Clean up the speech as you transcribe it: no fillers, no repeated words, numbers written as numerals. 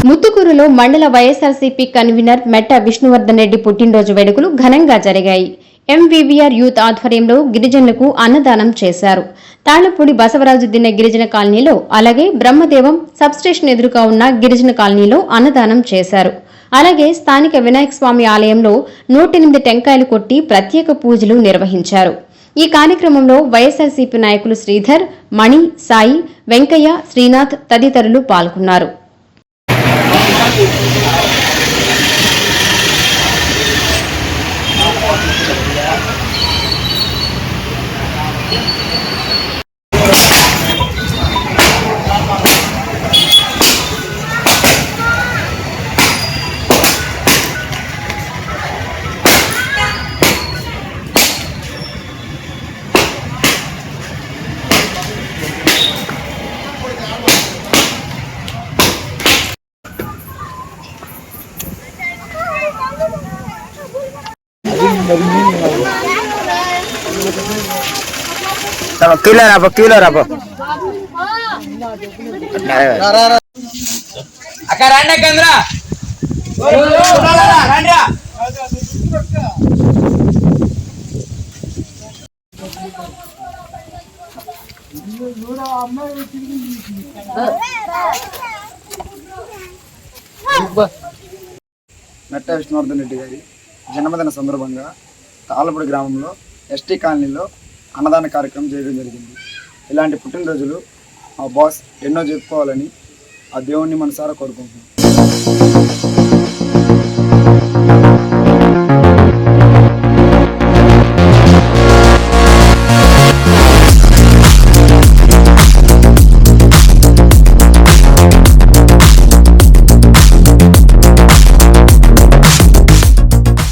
ముత్తుకూరులో మండల వైఎస్ఆర్సీపీ కన్వీనర్ మెట్ట విష్ణువర్ధన్ రెడ్డి పుట్టినరోజు వేడుకలు ఘనంగా జరిగాయి. ఎంవీవీఆర్ యూత్ ఆధ్వర్యంలో గిరిజనులకు అన్నదానం చేశారు. తాళ్లపూడి బసవరాజు దిన్నె గిరిజన కాలనీలో, అలాగే బ్రహ్మదేవం సబ్స్టేషన్ ఎదురుగా ఉన్న గిరిజన కాలనీలో అన్నదానం చేశారు. అలాగే స్థానిక వినాయక స్వామి ఆలయంలో 108 టెంకాయలు కొట్టి ప్రత్యేక పూజలు నిర్వహించారు. ఈ కార్యక్రమంలో వైఎస్ఆర్సీపీ నాయకులు శ్రీధర్, మణి, సాయి, వెంకయ్య, శ్రీనాథ్ తదితరులు పాల్గొన్నారు. కిలో రాపో అక్క రండి అక్కంద్రా రండిరా. మెట్ట విష్ణువర్ధన్ రెడ్డి గారి జన్మదిన సందర్భంగా తాళ్ళపూడి గ్రామంలో ఎస్టీ కాలనీలో అన్నదాన కార్యక్రమం చేయడం జరిగింది. ఇలాంటి పుట్టినరోజులు మా బాస్ ఎన్నో జరుపుకోవాలని ఆ దేవుణ్ణి మనసారా కోరుకుంటున్నాం.